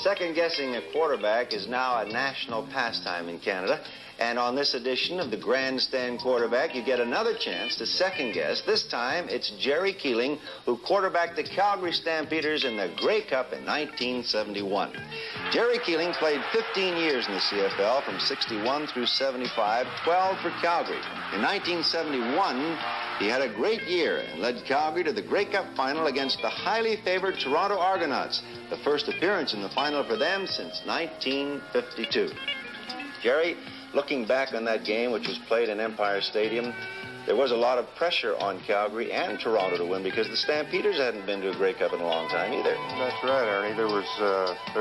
Second-guessing a quarterback is now a national pastime in Canada. And on this edition of the Grandstand Quarterback, you get another chance to second-guess. This time, it's Jerry Keeling, who quarterbacked the Calgary Stampeders in the Grey Cup in 1971. Jerry Keeling played 15 years in the CFL, from 61 through 75, 12 for Calgary. In 1971, he had a great year and led Calgary to the Grey Cup final against the highly favored Toronto Argonauts, the first appearance in the final for them since 1952. Jerry, looking back on that game, which was played in Empire Stadium, there was a lot of pressure on Calgary and Toronto to win because the Stampeders hadn't been to a Grey Cup in a long time either. That's right, Ernie. There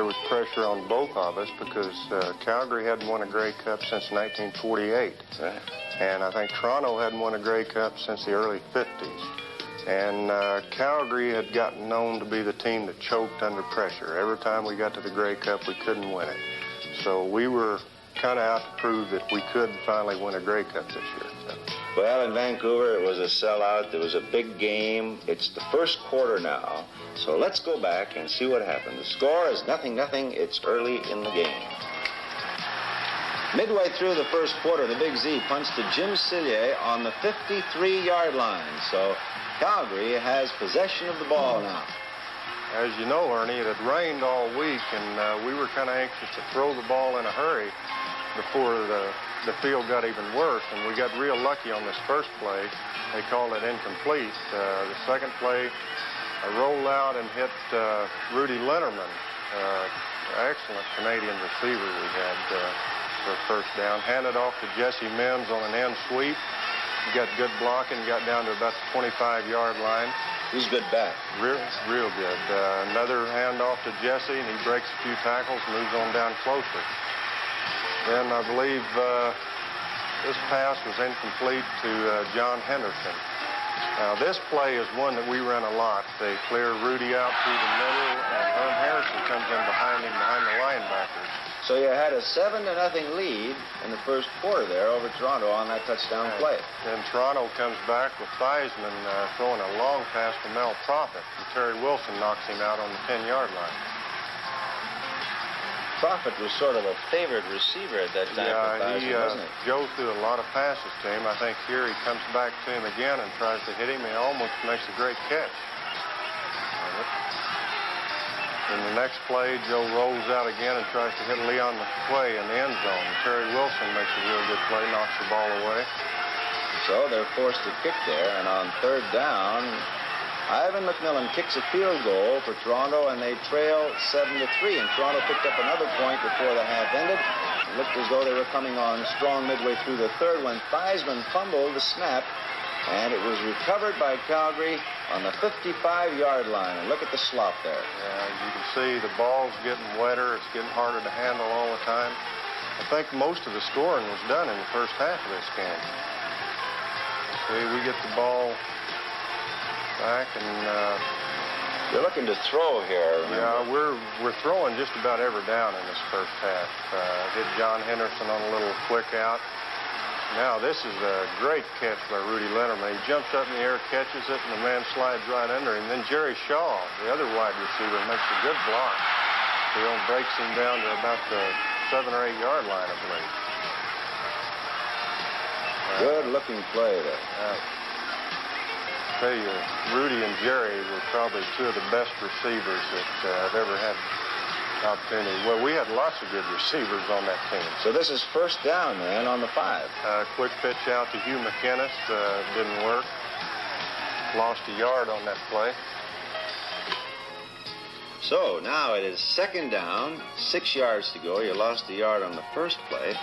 was pressure on both of us because Calgary hadn't won a Grey Cup since 1948. Right. And I think Toronto hadn't won a Grey Cup since the early 50s. And Calgary had gotten known to be the team that choked under pressure. Every time we got to the Grey Cup, we couldn't win it. So we were kind of out to prove that we could finally win a Grey Cup this year. So. Well, in Vancouver, it was a sellout. There was a big game. It's the first quarter now. So let's go back and see what happened. The score is 0-0. It's early in the game. Midway through the first quarter, the Big Z punts to Jim Cillier on the 53-yard line. So Calgary has possession of the ball now. As you know, Ernie, it had rained all week, and we were kind of anxious to throw the ball in a hurry before the field got even worse, and we got real lucky on this first play. They called it incomplete. The second play, I rolled out and hit Rudy Linderman, excellent Canadian receiver we had for first down. Handed off to Jesse Mims on an end sweep. He got good blocking, got down to about the 25-yard line. He's good back. Real good. Another handoff to Jesse, and he breaks a few tackles, moves on down closer. Then I believe this pass was incomplete to John Henderson. Now, this play is one that we run a lot. They clear Rudy out through the middle, and Herm Harrison comes in behind him, behind the linebackers. So you had a 7-0 lead in the first quarter there over Toronto on that touchdown play. Then Toronto comes back with Theismann throwing a long pass to Mel Prophet, and Terry Wilson knocks him out on the 10-yard line. Prophet was sort of a favored receiver at that time for Theismann, wasn't he? Joe threw a lot of passes to him. I think here he comes back to him again and tries to hit him. He almost makes a great catch. In the next play, Joe rolls out again and tries to hit Leon McQuay in the end zone. Terry Wilson makes a real good play, knocks the ball away. So they're forced to kick there, and on third down, Ivan McMillan kicks a field goal for Toronto, and they trail 7-3. And Toronto picked up another point before the half ended. It looked as though they were coming on strong midway through the third when Theismann fumbled the snap, and it was recovered by Calgary on the 55-yard line. And look at the slop there. Yeah, you can see the ball's getting wetter. It's getting harder to handle all the time. I think most of the scoring was done in the first half of this game. See, we get the ball back, and you're looking to throw here. Yeah, we're throwing just about every down in this first half. Hit John Henderson on a little quick out. Now this is a great catch by Rudy Linderman. He jumps up in the air, catches it, and the man slides right under him. Then Jerry Shaw, the other wide receiver, makes a good block. He breaks him down to about the 7 or 8 yard line, I believe. Good-looking play there. I tell you, Rudy and Jerry were probably two of the best receivers that I've ever had opportunity. Well, we had lots of good receivers on that team. So this is first down, man, on the 5. Quick pitch out to Hugh McInnes. Didn't work. Lost a yard on that play. So now it is second down, 6 yards to go. You lost a yard on the first play.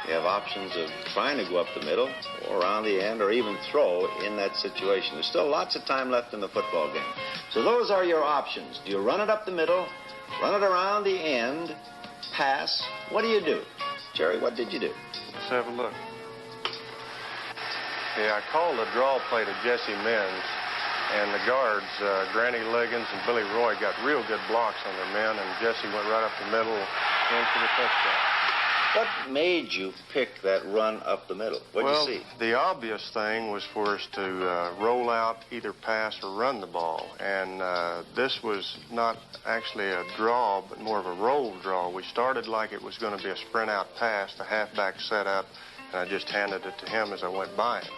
You have options of trying to go up the middle or around the end or even throw in that situation. There's still lots of time left in the football game. So those are your options. Do you run it up the middle, run it around the end, pass? What do? Jerry, what did you do? Let's have a look. Yeah, I called a draw play to Jesse Mims, and the guards, Granny Liggins and Billy Roy, got real good blocks on their men, and Jesse went right up the middle in for the touchdown. What made you pick that run up the middle? What'd you see? The obvious thing was for us to roll out, either pass or run the ball. And this was not actually a draw, but more of a roll draw. We started like it was going to be a sprint out pass, the halfback set up, and I just handed it to him as I went by him.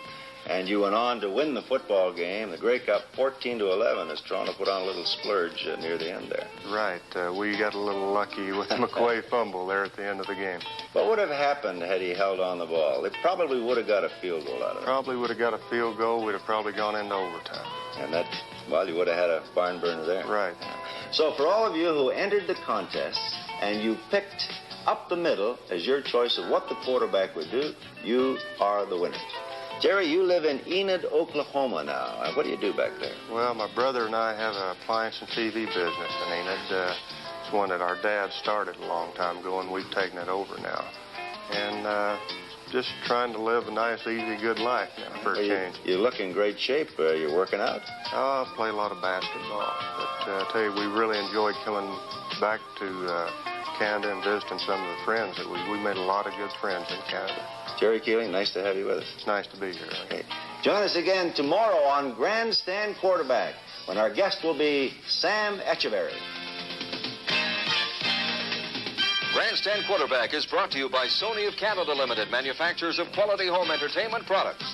And you went on to win the football game, the Grey Cup, 14-11, as Toronto put on a little splurge near the end there. Right. We got a little lucky with the McQuay fumble there at the end of the game. What would have happened had he held on the ball? They probably would have got a field goal out of it. Probably would have got a field goal. We'd have probably gone into overtime. And that, well, you would have had a barn burner there. Right. So for all of you who entered the contest and you picked up the middle as your choice of what the quarterback would do, you are the winners. Jerry, you live in Enid, Oklahoma now. What do you do back there? Well, my brother and I have an appliance and TV business in Enid. It's one that our dad started a long time ago, and we've taken it over now. And just trying to live a nice, easy, good life now for a change. You look in great shape. You're working out? Oh, I play a lot of basketball. But I tell you, we really enjoyed coming back to Canada and visiting some of the friends that we made a lot of good friends in Canada. Jerry Keeling, nice to have you with us. It's nice to be here. Okay. Join us again tomorrow on Grandstand Quarterback, when our guest will be Sam Etcheverry. Grandstand Quarterback is brought to you by Sony of Canada Limited, manufacturers of quality home entertainment products.